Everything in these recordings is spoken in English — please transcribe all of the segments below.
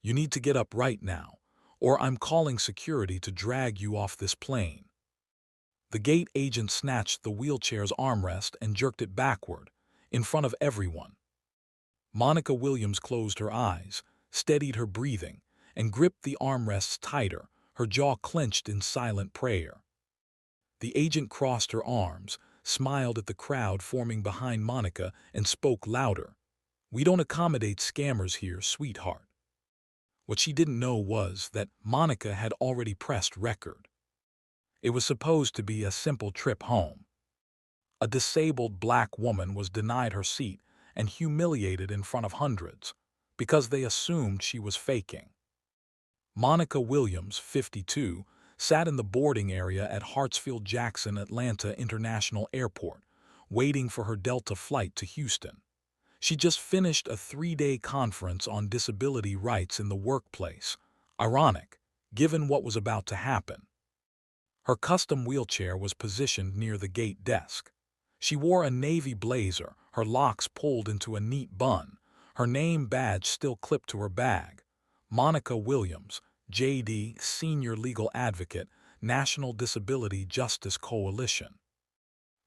You need to get up right now, or I'm calling security to drag you off this plane." The gate agent snatched the wheelchair's armrest and jerked it backward, in front of everyone. Monica Williams closed her eyes, steadied her breathing, and gripped the armrests tighter, her jaw clenched in silent prayer. The agent crossed her arms, smiled at the crowd forming behind Monica, and spoke louder. "We don't accommodate scammers here, sweetheart." What she didn't know was that Monica had already pressed record. It was supposed to be a simple trip home. A disabled black woman was denied her seat and humiliated in front of hundreds because they assumed she was faking. Monica Williams, 52, sat in the boarding area at Hartsfield-Jackson Atlanta International Airport, waiting for her Delta flight to Houston. She just finished a 3-day conference on disability rights in the workplace. Ironic, given what was about to happen. Her custom wheelchair was positioned near the gate desk. She wore a navy blazer, her locks pulled into a neat bun, her name badge still clipped to her bag. Monica Williams, J.D., Senior Legal Advocate, National Disability Justice Coalition.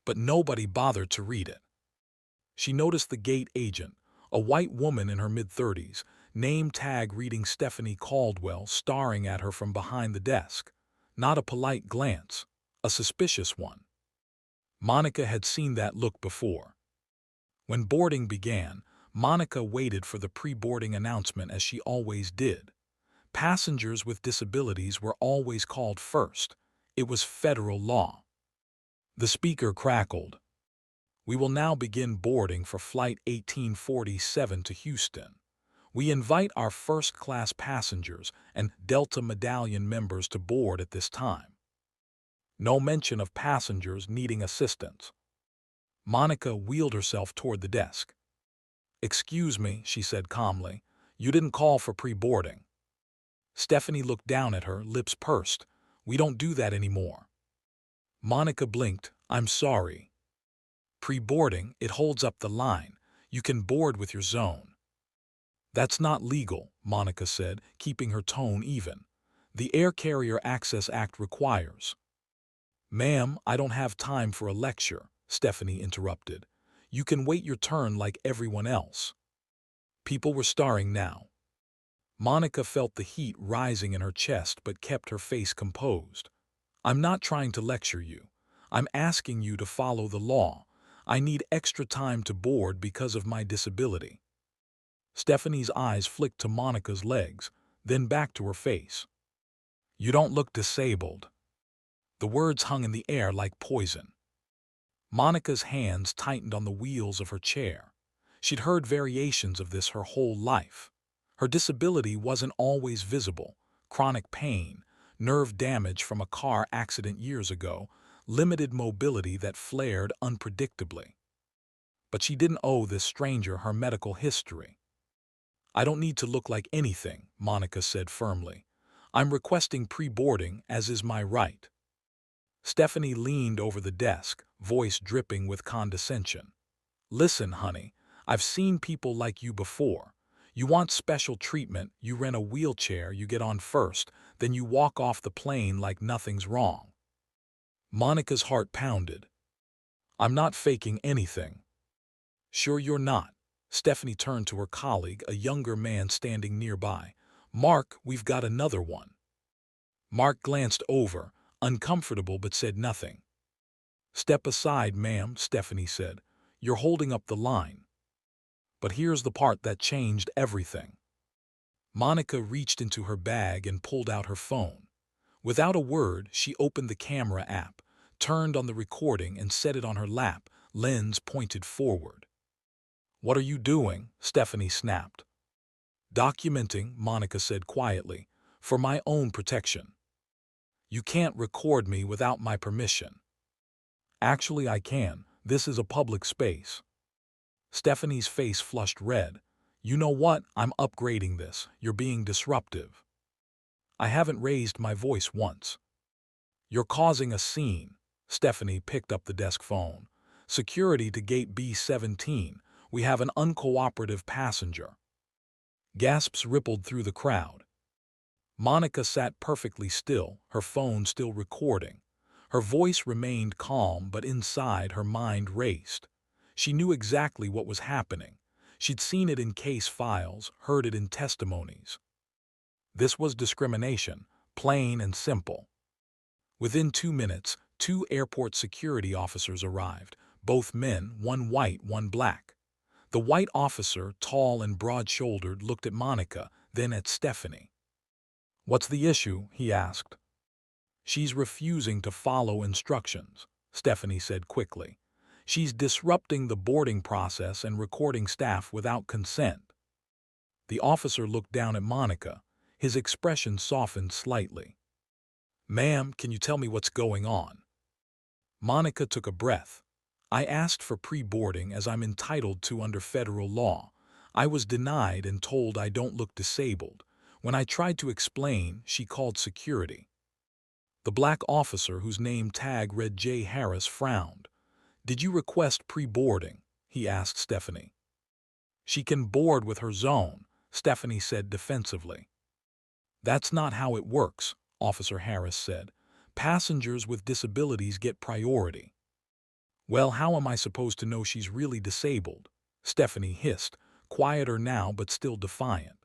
But nobody bothered to read it. She noticed the gate agent, a white woman in her mid-30s, name tag reading Stephanie Caldwell, staring at her from behind the desk. Not a polite glance, a suspicious one. Monica had seen that look before. When boarding began, Monica waited for the pre-boarding announcement as she always did. Passengers with disabilities were always called first. It was federal law. The speaker crackled. "We will now begin boarding for Flight 1847 to Houston. We invite our first-class passengers and Delta Medallion members to board at this time." No mention of passengers needing assistance. Monica wheeled herself toward the desk. "Excuse me," she said calmly. "You didn't call for pre-boarding." Stephanie looked down at her, lips pursed. "We don't do that anymore." Monica blinked. "I'm sorry." "Pre-boarding, it holds up the line. You can board with your zone." "That's not legal," Monica said, keeping her tone even. "The Air Carrier Access Act requires." "Ma'am, I don't have time for a lecture," Stephanie interrupted. "You can wait your turn like everyone else." People were staring now. Monica felt the heat rising in her chest but kept her face composed. "I'm not trying to lecture you. I'm asking you to follow the law. I need extra time to board because of my disability." Stephanie's eyes flicked to Monica's legs, then back to her face. "You don't look disabled." The words hung in the air like poison. Monica's hands tightened on the wheels of her chair. She'd heard variations of this her whole life. Her disability wasn't always visible. Chronic pain, nerve damage from a car accident years ago, limited mobility that flared unpredictably. But she didn't owe this stranger her medical history. "I don't need to look like anything," Monica said firmly. "I'm requesting pre-boarding, as is my right." Stephanie leaned over the desk, voice dripping with condescension. "Listen, honey, I've seen people like you before. You want special treatment, you rent a wheelchair, you get on first, then you walk off the plane like nothing's wrong." Monica's heart pounded. "I'm not faking anything." "Sure you're not." Stephanie turned to her colleague, a younger man standing nearby. "Mark, we've got another one." Mark glanced over, uncomfortable but said nothing. "Step aside, ma'am," Stephanie said. "You're holding up the line." But here's the part that changed everything. Monica reached into her bag and pulled out her phone. Without a word, she opened the camera app, turned on the recording and set it on her lap, lens pointed forward. "What are you doing?" Stephanie snapped. "Documenting," Monica said quietly, "for my own protection." "You can't record me without my permission." "Actually, I can. This is a public space." Stephanie's face flushed red. "You know what? I'm upgrading this. You're being disruptive." "I haven't raised my voice once." "You're causing a scene." Stephanie picked up the desk phone. "Security to gate B17. We have an uncooperative passenger." Gasps rippled through the crowd. Monica sat perfectly still, her phone still recording. Her voice remained calm, but inside her mind raced. She knew exactly what was happening. She'd seen it in case files, heard it in testimonies. This was discrimination, plain and simple. Within 2 minutes, 2 airport security officers arrived, both men, one white, one black. The white officer, tall and broad-shouldered, looked at Monica, then at Stephanie. "What's the issue?" he asked. "She's refusing to follow instructions," Stephanie said quickly. "She's disrupting the boarding process and recording staff without consent." The officer looked down at Monica. His expression softened slightly. "Ma'am, can you tell me what's going on?" Monica took a breath. "I asked for pre-boarding as I'm entitled to under federal law. I was denied and told I don't look disabled. When I tried to explain, she called security." The black officer, whose name tag read J. Harris, frowned. "Did you request pre-boarding?" he asked Stephanie. "She can board with her zone," Stephanie said defensively. "That's not how it works," Officer Harris said. "Passengers with disabilities get priority." "Well, how am I supposed to know she's really disabled?" Stephanie hissed, quieter now but still defiant.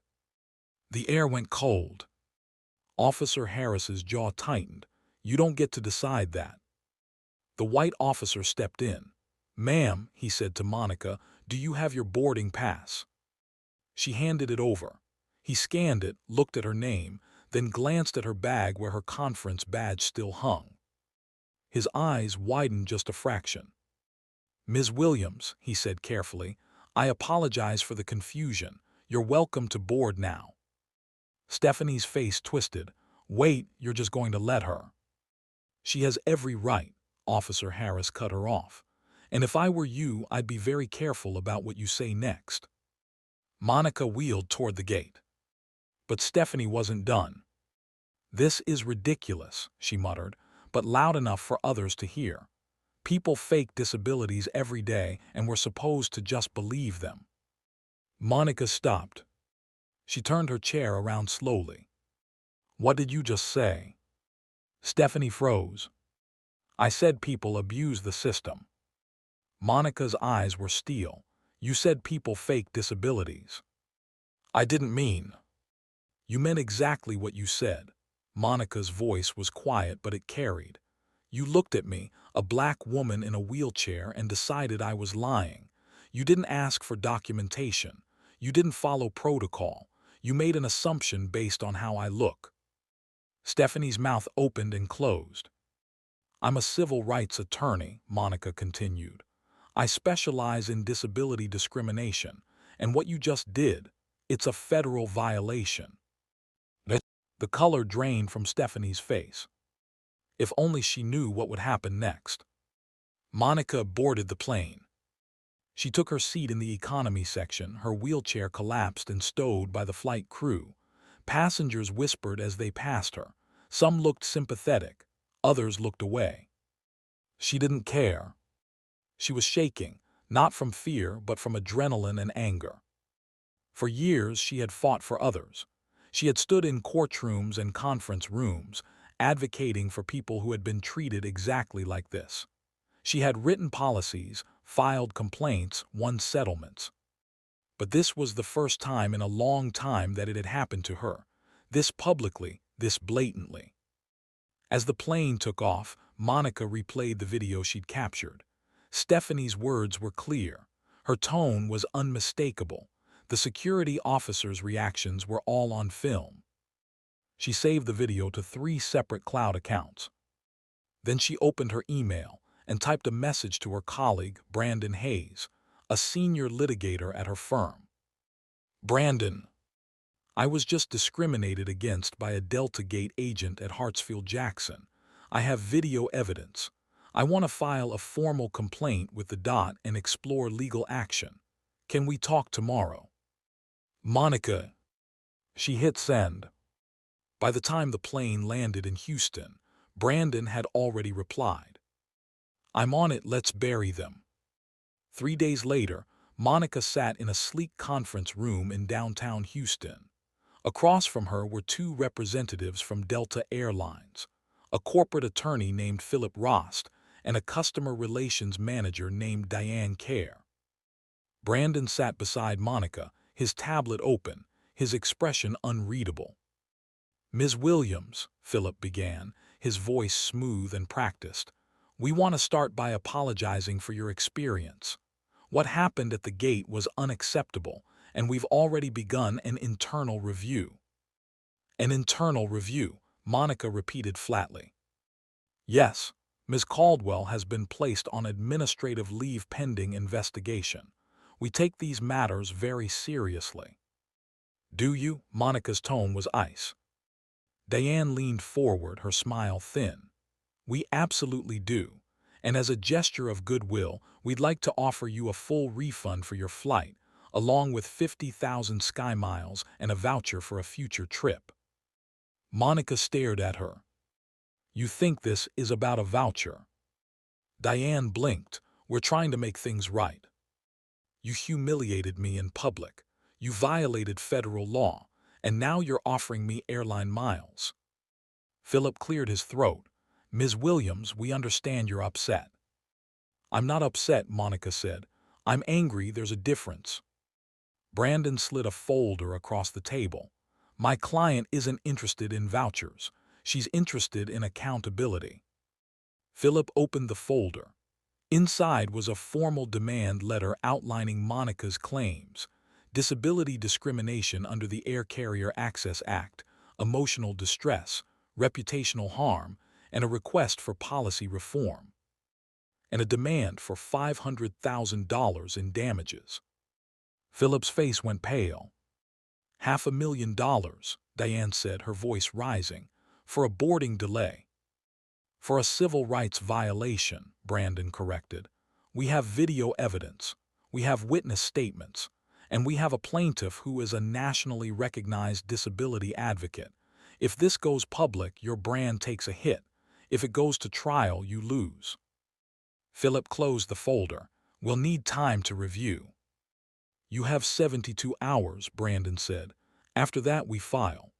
The air went cold. Officer Harris's jaw tightened. "You don't get to decide that." The white officer stepped in. "Ma'am," he said to Monica, "do you have your boarding pass?" She handed it over. He scanned it, looked at her name, then glanced at her bag where her conference badge still hung. His eyes widened just a fraction. "Ms. Williams," he said carefully, "I apologize for the confusion. You're welcome to board now." Stephanie's face twisted. "Wait, you're just going to let her?" "She has every right," Officer Harris cut her off. "And if I were you, I'd be very careful about what you say next." Monica wheeled toward the gate. But Stephanie wasn't done. "This is ridiculous," she muttered, but loud enough for others to hear. "People fake disabilities every day, and we're supposed to just believe them." Monica stopped. She turned her chair around slowly. "What did you just say?" Stephanie froze. "I said people abuse the system." Monica's eyes were steel. "You said people fake disabilities." "I didn't mean." "You meant exactly what you said." Monica's voice was quiet, but it carried. "You looked at me, a black woman in a wheelchair, and decided I was lying. You didn't ask for documentation. You didn't follow protocol. You made an assumption based on how I look." Stephanie's mouth opened and closed. "I'm a civil rights attorney," Monica continued. "I specialize in disability discrimination, and what you just did, it's a federal violation." The color drained from Stephanie's face. If only she knew what would happen next. Monica boarded the plane. She took her seat in the economy section, her wheelchair collapsed and stowed by the flight crew. Passengers whispered as they passed her. Some looked sympathetic, others looked away. She didn't care. She was shaking, not from fear but from adrenaline and anger. For years she had fought for others. She had stood in courtrooms and conference rooms, advocating for people who had been treated exactly like this. She had written policies, filed complaints, won settlements. But this was the first time in a long time that it had happened to her. This publicly, this blatantly. As the plane took off, Monica replayed the video she'd captured. Stephanie's words were clear. Her tone was unmistakable. The security officers' reactions were all on film. She saved the video to 3 separate cloud accounts. Then she opened her email and typed a message to her colleague, Brandon Hayes, a senior litigator at her firm. "Brandon, I was just discriminated against by a Delta Gate agent at Hartsfield-Jackson. I have video evidence. I want to file a formal complaint with the DOT and explore legal action. Can we talk tomorrow?" "Monica." She hit send. By the time the plane landed in Houston, Brandon had already replied. "I'm on it, let's bury them." 3 days later, Monica sat in a sleek conference room in downtown Houston. Across from her were two representatives from Delta Airlines, a corporate attorney named Philip Rost and a customer relations manager named Diane Kerr. Brandon sat beside Monica, his tablet open, his expression unreadable. "Ms. Williams," Philip began, his voice smooth and practiced, "we want to start by apologizing for your experience. What happened at the gate was unacceptable, and we've already begun an internal review." "An internal review," Monica repeated flatly. "Yes, Ms. Caldwell has been placed on administrative leave pending investigation. We take these matters very seriously." "Do you?" Monica's tone was ice. Diane leaned forward, her smile thin. "We absolutely do. And as a gesture of goodwill, we'd like to offer you a full refund for your flight, along with 50,000 sky miles and a voucher for a future trip." Monica stared at her. "You think this is about a voucher?" Diane blinked. "We're trying to make things right. You humiliated me in public. You violated federal law. And now you're offering me airline miles." Philip cleared his throat. "Ms. Williams, we understand you're upset." "I'm not upset," Monica said. "I'm angry there's a difference." Brandon slid a folder across the table. "My client isn't interested in vouchers. She's interested in accountability." Philip opened the folder. Inside was a formal demand letter outlining Monica's claims: disability discrimination under the Air Carrier Access Act, emotional distress, reputational harm, and a request for policy reform, and a demand for $500,000 in damages. Philip's face went pale. $500,000, Diane said, her voice rising, "for a boarding delay." "For a civil rights violation," Brandon corrected. "We have video evidence, we have witness statements, and we have a plaintiff who is a nationally recognized disability advocate. If this goes public, your brand takes a hit. If it goes to trial, you lose." Philip closed the folder. "We'll need time to review." "You have 72 hours, Brandon said. "After that, we file."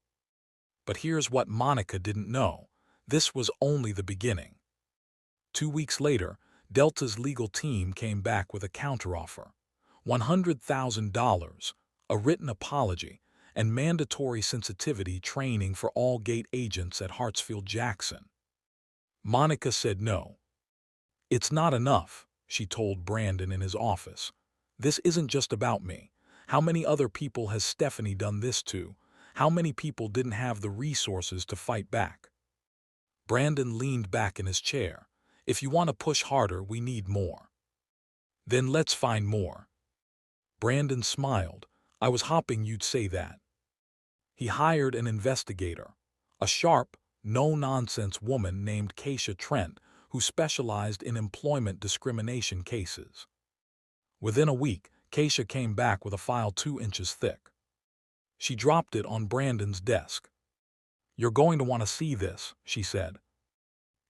But here's what Monica didn't know. This was only the beginning. 2 weeks later, Delta's legal team came back with a counteroffer: $100,000, a written apology, and mandatory sensitivity training for all gate agents at Hartsfield-Jackson. Monica said no. "It's not enough," she told Brandon in his office. "This isn't just about me. How many other people has Stephanie done this to? How many people didn't have the resources to fight back?" Brandon leaned back in his chair. "If you want to push harder, we need more." "Then let's find more." Brandon smiled. "I was hoping you'd say that." He hired an investigator, a sharp, no-nonsense woman named Keisha Trent, who specialized in employment discrimination cases. Within a week, Keisha came back with a file 2 inches thick. She dropped it on Brandon's desk. "You're going to want to see this," she said.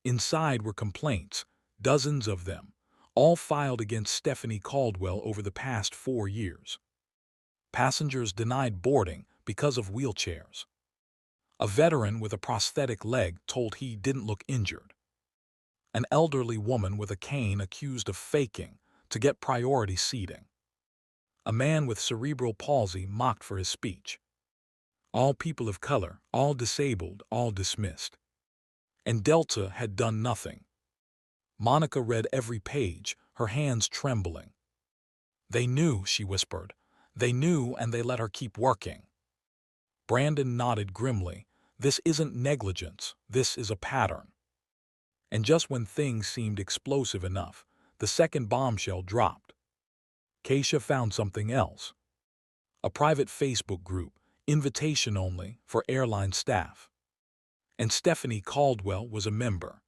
Inside were complaints, dozens of them, all filed against Stephanie Caldwell over the past 4 years. Passengers denied boarding because of wheelchairs. A veteran with a prosthetic leg told he didn't look injured. An elderly woman with a cane accused of faking to get priority seating. A man with cerebral palsy mocked for his speech. All people of color, all disabled, all dismissed. And Delta had done nothing. Monica read every page, her hands trembling. "They knew," she whispered. "They knew, and they let her keep working." Brandon nodded grimly. "This isn't negligence, this is a pattern." And just when things seemed explosive enough, the second bombshell dropped. Keisha found something else. A private Facebook group, invitation only, for airline staff. And Stephanie Caldwell was a member.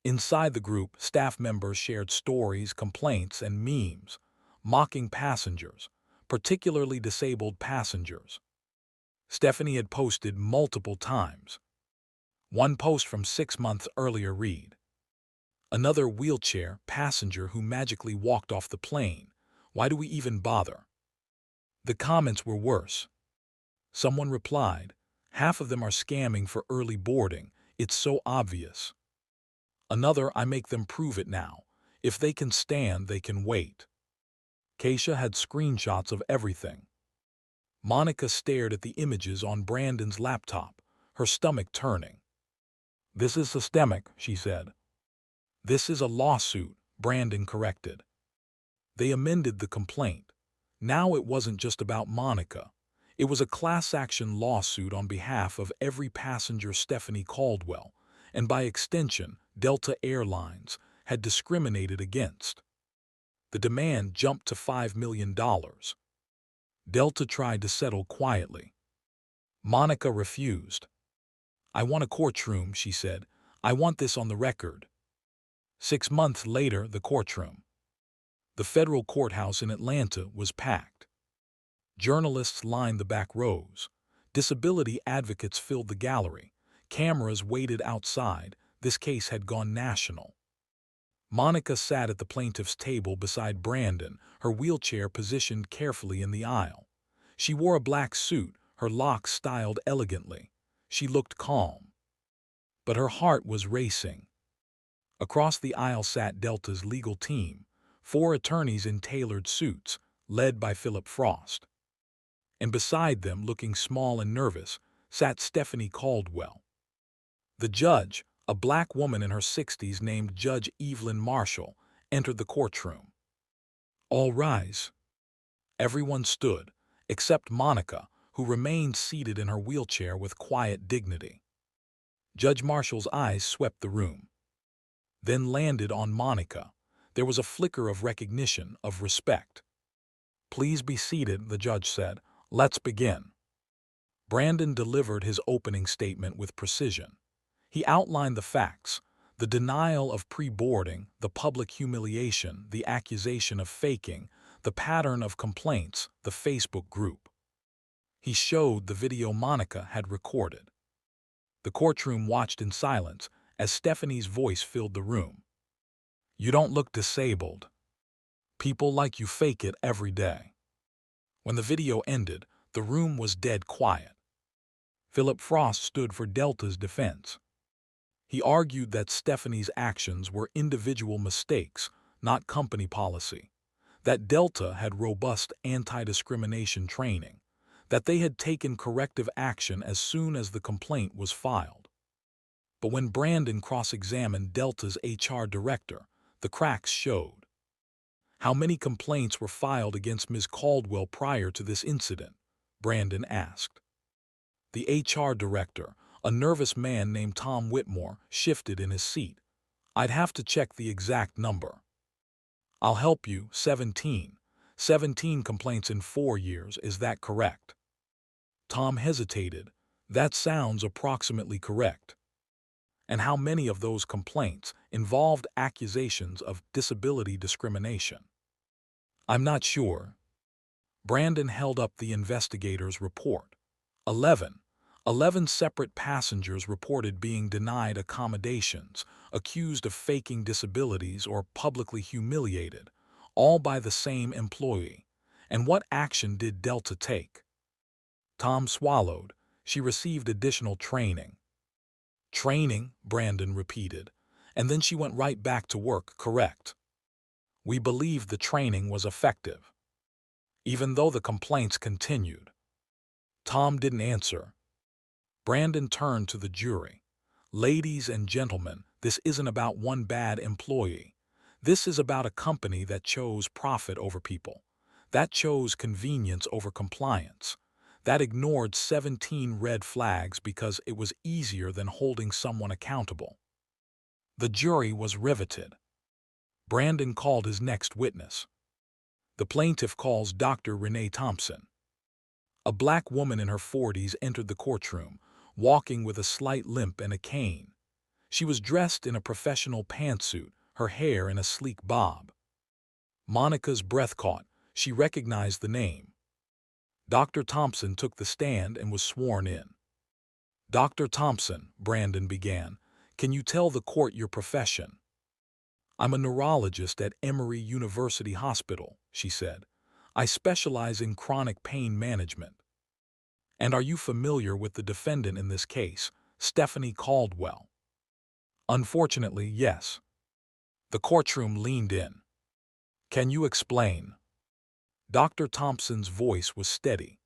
Inside the group, staff members shared stories, complaints, and memes, mocking passengers, particularly disabled passengers. Stephanie had posted multiple times. One post from 6 months earlier read, "Another wheelchair passenger who magically walked off the plane. Why do we even bother? The comments were worse. Someone replied, half of them are scamming for early boarding. It's so obvious. Another, I make them prove it now. If they can stand, they can wait. Keisha had screenshots of everything. Monica stared at the images on Brandon's laptop, her stomach turning. This is systemic, she said. This is a lawsuit, Brandon corrected. They amended the complaint. Now it wasn't just about Monica. It was a class-action lawsuit on behalf of every passenger Stephanie Caldwell, and by extension, Delta Airlines, had discriminated against. The demand jumped to $5 million. Delta tried to settle quietly. Monica refused. I want a courtroom, she said. I want this on the record. 6 months later, the courtroom. The federal courthouse in Atlanta was packed. Journalists lined the back rows. Disability advocates filled the gallery. Cameras waited outside. This case had gone national. Monica sat at the plaintiff's table beside Brandon, her wheelchair positioned carefully in the aisle. She wore a black suit, her locks styled elegantly. She looked calm. But her heart was racing. Across the aisle sat Delta's legal team, 4 attorneys in tailored suits, led by Philip Frost. And beside them, looking small and nervous, sat Stephanie Caldwell. The judge, a black woman in her 60s named Judge Evelyn Marshall, entered the courtroom. All rise. Everyone stood, except Monica, who remained seated in her wheelchair with quiet dignity. Judge Marshall's eyes swept the room, then landed on Monica. There was a flicker of recognition, of respect. Please be seated, the judge said. Let's begin. Brandon delivered his opening statement with precision. He outlined the facts, the denial of pre-boarding, the public humiliation, the accusation of faking, the pattern of complaints, the Facebook group. He showed the video Monica had recorded. The courtroom watched in silence as Stephanie's voice filled the room. You don't look disabled. People like you fake it every day. When the video ended, the room was dead quiet. Philip Frost stood for Delta's defense. He argued that Stephanie's actions were individual mistakes, not company policy, that Delta had robust anti-discrimination training, that they had taken corrective action as soon as the complaint was filed. But when Brandon cross-examined Delta's HR director, the cracks showed. How many complaints were filed against Ms. Caldwell prior to this incident? Brandon asked. The HR director, a nervous man named Tom Whitmore, shifted in his seat. I'd have to check the exact number. I'll help you, 17. 17 complaints in 4 years, is that correct? Tom hesitated. That sounds approximately correct. And how many of those complaints involved accusations of disability discrimination? I'm not sure. Brandon held up the investigator's report. 11. 11 separate passengers reported being denied accommodations, accused of faking disabilities or publicly humiliated, all by the same employee. And what action did Delta take? Tom swallowed. She received additional training. Training, Brandon repeated, and then she went right back to work, correct? We believe the training was effective, even though the complaints continued. Tom didn't answer. Brandon turned to the jury. Ladies and gentlemen, this isn't about one bad employee. This is about a company that chose profit over people, that chose convenience over compliance, that ignored 17 red flags because it was easier than holding someone accountable. The jury was riveted. Brandon called his next witness. The plaintiff calls Dr. Renee Thompson. A black woman in her 40s entered the courtroom, walking with a slight limp and a cane. She was dressed in a professional pantsuit, her hair in a sleek bob. Monica's breath caught. She recognized the name. Dr. Thompson took the stand and was sworn in. Dr. Thompson, Brandon began, can you tell the court your profession? I'm a neurologist at Emory University Hospital, she said. "I specialize in chronic pain management." "And are you familiar with the defendant in this case, Stephanie Caldwell?" "Unfortunately, yes." The courtroom leaned in. "Can you explain?" Dr. Thompson's voice was steady.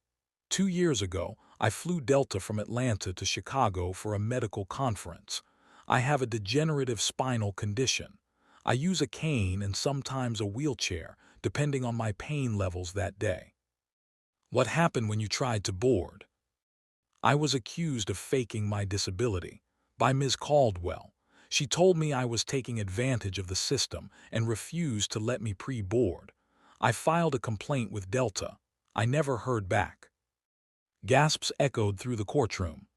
"2 years ago, I flew Delta from Atlanta to Chicago for a medical conference. I have a degenerative spinal condition. I use a cane and sometimes a wheelchair, depending on my pain levels that day." "What happened when you tried to board?" "I was accused of faking my disability by Ms. Caldwell. She told me I was taking advantage of the system and refused to let me pre-board. I filed a complaint with Delta. I never heard back." Gasps echoed through the courtroom.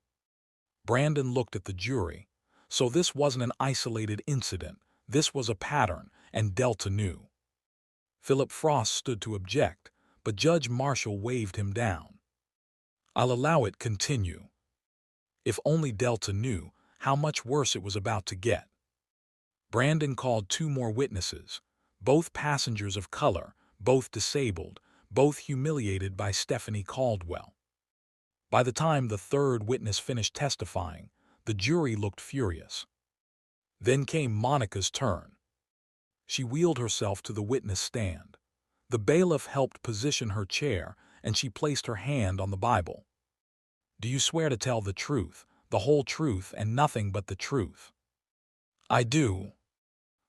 Brandon looked at the jury. So this wasn't an isolated incident. This was a pattern, and Delta knew. Philip Frost stood to object, but Judge Marshall waved him down. "I'll allow it continue." If only Delta knew how much worse it was about to get. Brandon called 2 more witnesses, both passengers of color, both disabled, both humiliated by Stephanie Caldwell. By the time the 3rd witness finished testifying, the jury looked furious. Then came Monica's turn. She wheeled herself to the witness stand. The bailiff helped position her chair, and she placed her hand on the Bible. "Do you swear to tell the truth, the whole truth, and nothing but the truth?" "I do."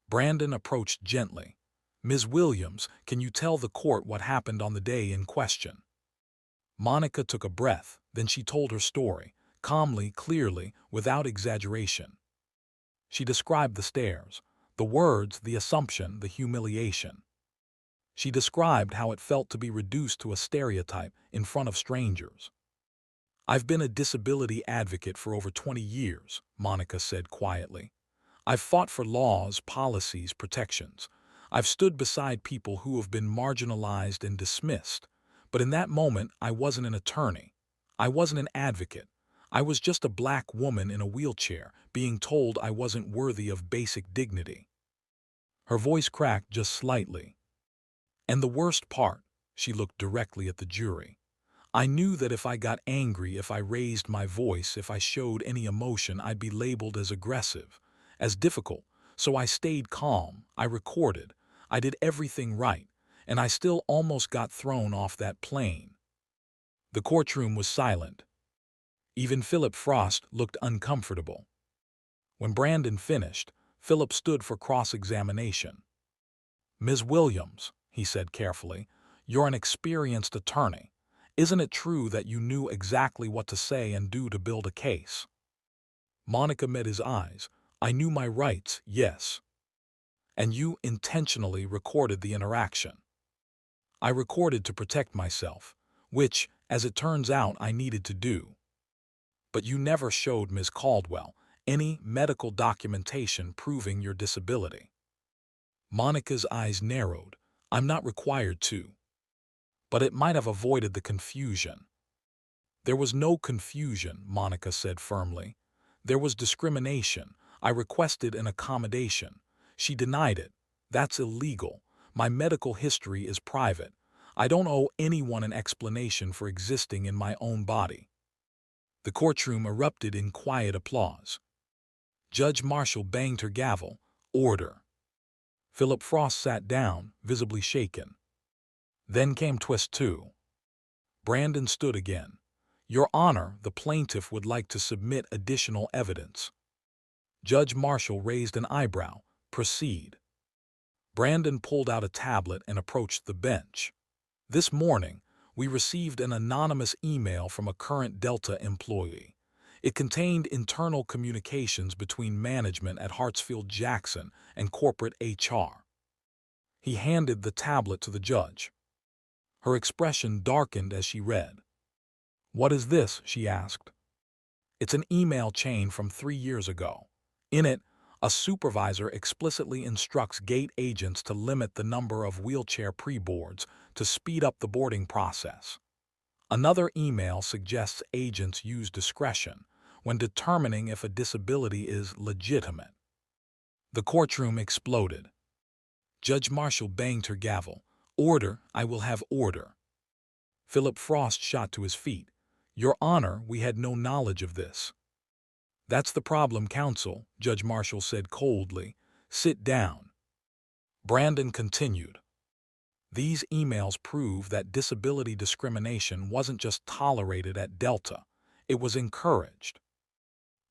Brandon approached gently. "Ms. Williams, can you tell the court what happened on the day in question?" Monica took a breath, then she told her story, calmly, clearly, without exaggeration. She described the stares, the words, the assumption, the humiliation. She described how it felt to be reduced to a stereotype in front of strangers. "I've been a disability advocate for over 20 years, Monica said quietly. "I've fought for laws, policies, protections. I've stood beside people who have been marginalized and dismissed. But in that moment, I wasn't an attorney. I wasn't an advocate. I was just a black woman in a wheelchair being told I wasn't worthy of basic dignity." Her voice cracked just slightly. "And the worst part," she looked directly at the jury, "I knew that if I got angry, if I raised my voice, if I showed any emotion, I'd be labeled as aggressive, as difficult. So I stayed calm, I recorded, I did everything right, and I still almost got thrown off that plane." The courtroom was silent. Even Philip Frost looked uncomfortable. When Brandon finished, Philip stood for cross-examination. "Ms. Williams," he said carefully, "you're an experienced attorney. Isn't it true that you knew exactly what to say and do to build a case?" Monica met his eyes. "I knew my rights, yes." "And you intentionally recorded the interaction?" "I recorded to protect myself, which, as it turns out, I needed to do." "But you never showed Ms. Caldwell any medical documentation proving your disability?" Monica's eyes narrowed. "I'm not required to." "But it might have avoided the confusion." "There was no confusion," Monica said firmly. "There was discrimination. I requested an accommodation. She denied it. That's illegal. My medical history is private. I don't owe anyone an explanation for existing in my own body." The courtroom erupted in quiet applause. Judge Marshall banged her gavel. "Order." Philip Frost sat down, visibly shaken. Then came twist 2. Brandon stood again. "Your Honor, the plaintiff would like to submit additional evidence." Judge Marshall raised an eyebrow. "Proceed." Brandon pulled out a tablet and approached the bench. "This morning, we received an anonymous email from a current Delta employee. It contained internal communications between management at Hartsfield-Jackson and corporate HR." He handed the tablet to the judge. Her expression darkened as she read. "What is this?" she asked. "It's an email chain from 3 years ago. In it, a supervisor explicitly instructs gate agents to limit the number of wheelchair pre-boards to speed up the boarding process. Another email suggests agents use discretion when determining if a disability is legitimate." The courtroom exploded. Judge Marshall banged her gavel. Order, I will have order. Philip Frost shot to his feet. Your Honor, we had no knowledge of this. That's the problem, counsel, Judge Marshall said coldly. Sit down. Brandon continued. These emails prove that disability discrimination wasn't just tolerated at Delta, it was encouraged.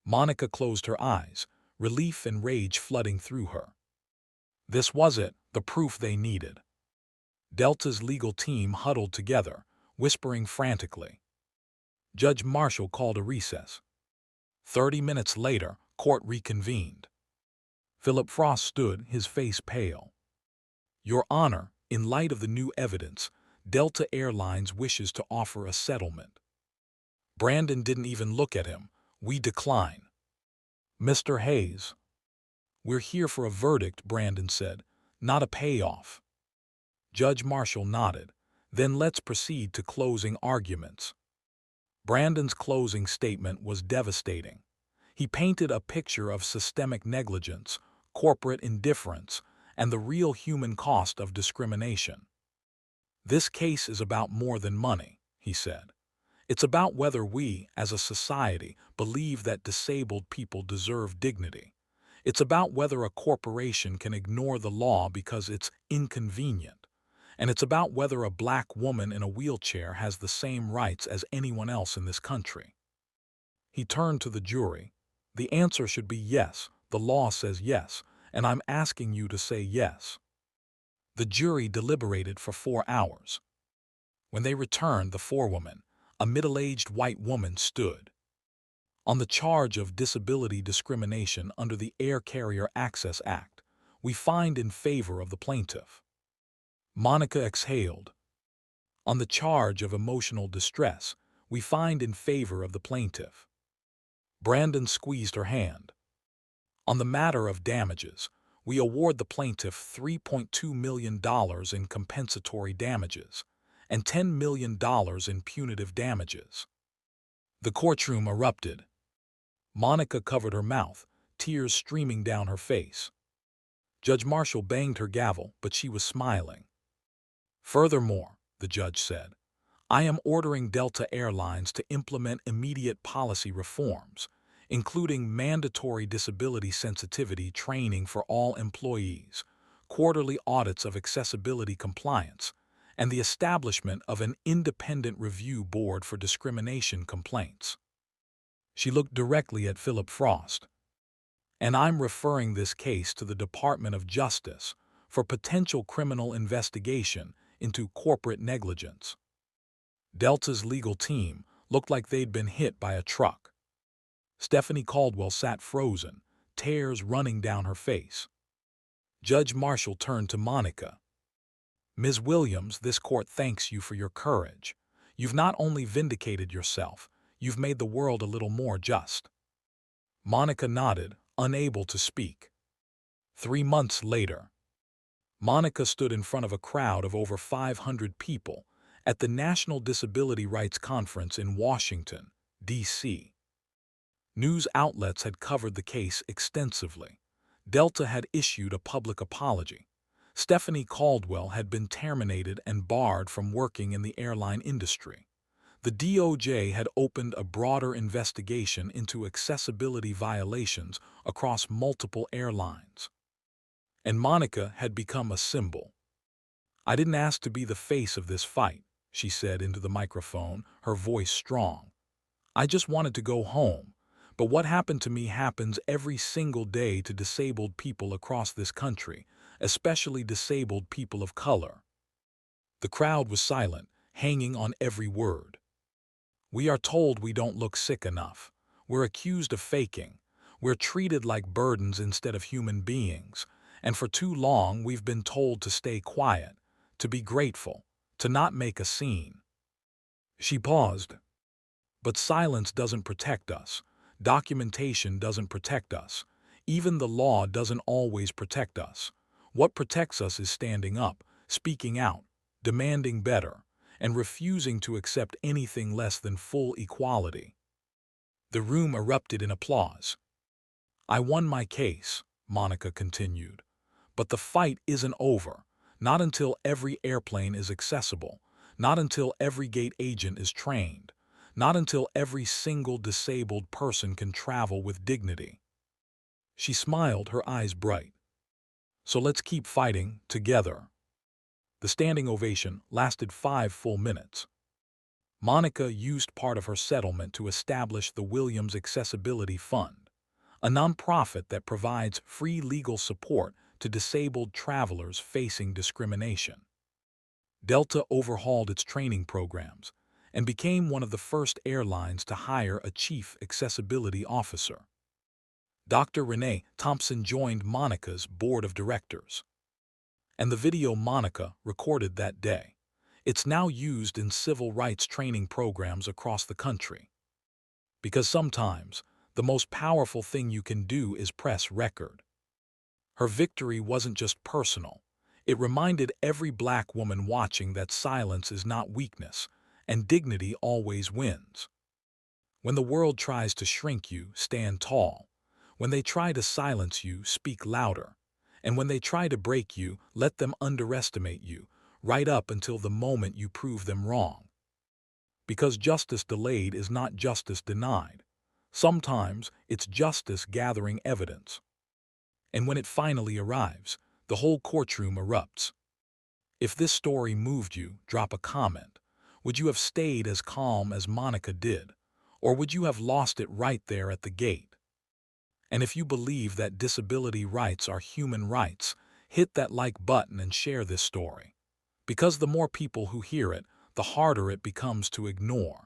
Monica closed her eyes, relief and rage flooding through her. This was it, the proof they needed. Delta's legal team huddled together, whispering frantically. Judge Marshall called a recess. 30 minutes later, court reconvened. Philip Frost stood, his face pale. Your Honor, in light of the new evidence, Delta Airlines wishes to offer a settlement. Brandon didn't even look at him. We decline. Mr. Hayes. We're here for a verdict, Brandon said, not a payoff. Judge Marshall nodded. Then let's proceed to closing arguments. Brandon's closing statement was devastating. He painted a picture of systemic negligence, corporate indifference, and the real human cost of discrimination. This case is about more than money, he said. It's about whether we, as a society, believe that disabled people deserve dignity. It's about whether a corporation can ignore the law because it's inconvenient. And it's about whether a black woman in a wheelchair has the same rights as anyone else in this country. He turned to the jury. The answer should be yes. The law says yes, and I'm asking you to say yes. The jury deliberated for 4 hours. When they returned, the forewoman, a middle-aged white woman, stood. On the charge of disability discrimination under the Air Carrier Access Act, we find in favor of the plaintiff. Monica exhaled. On the charge of emotional distress, we find in favor of the plaintiff. Brandon squeezed her hand. On the matter of damages, we award the plaintiff $3.2 million in compensatory damages and $10 million in punitive damages. The courtroom erupted. Monica covered her mouth, tears streaming down her face. Judge Marshall banged her gavel, but she was smiling. Furthermore, the judge said, I am ordering Delta Airlines to implement immediate policy reforms, including mandatory disability sensitivity training for all employees, quarterly audits of accessibility compliance, and the establishment of an independent review board for discrimination complaints. She looked directly at Philip Frost. And I'm referring this case to the Department of Justice for potential criminal investigation into corporate negligence. Delta's legal team looked like they'd been hit by a truck. Stephanie Caldwell sat frozen, tears running down her face. Judge Marshall turned to Monica. Ms. Williams, this court thanks you for your courage. You've not only vindicated yourself, you've made the world a little more just. Monica nodded, unable to speak. 3 months later, Monica stood in front of a crowd of over 500 people at the National Disability Rights Conference in Washington, D.C. News outlets had covered the case extensively. Delta had issued a public apology. Stephanie Caldwell had been terminated and barred from working in the airline industry. The DOJ had opened a broader investigation into accessibility violations across multiple airlines. And Monica had become a symbol. I didn't ask to be the face of this fight, she said into the microphone, her voice strong. I just wanted to go home. But what happened to me happens every single day to disabled people across this country, especially disabled people of color. The crowd was silent, hanging on every word. We are told we don't look sick enough. We're accused of faking. We're treated like burdens instead of human beings. And for too long we've been told to stay quiet, to be grateful, to not make a scene. She paused. But silence doesn't protect us. Documentation doesn't protect us. Even the law doesn't always protect us. What protects us is standing up, speaking out, demanding better, and refusing to accept anything less than full equality. The room erupted in applause. I won my case, Monica continued. But the fight isn't over. not until every airplane is accessible, not until every gate agent is trained, not until every single disabled person can travel with dignity. She smiled, her eyes bright. So let's keep fighting together. The standing ovation lasted 5 full minutes. Monica used part of her settlement to establish the Williams Accessibility Fund, a nonprofit that provides free legal support to disabled travelers facing discrimination. Delta overhauled its training programs and became one of the first airlines to hire a chief accessibility officer. Dr. Renee Thompson joined Monica's board of directors. And the video Monica recorded that day, it's now used in civil rights training programs across the country. Because sometimes, the most powerful thing you can do is press record. Her victory wasn't just personal. It reminded every Black woman watching that silence is not weakness, and dignity always wins. When the world tries to shrink you, stand tall. When they try to silence you, speak louder. And when they try to break you, let them underestimate you, right up until the moment you prove them wrong. Because justice delayed is not justice denied. Sometimes it's justice gathering evidence. And when it finally arrives, the whole courtroom erupts. If this story moved you, drop a comment. Would you have stayed as calm as Monica did? Or would you have lost it right there at the gate? And if you believe that disability rights are human rights, hit that like button and share this story. Because the more people who hear it, the harder it becomes to ignore.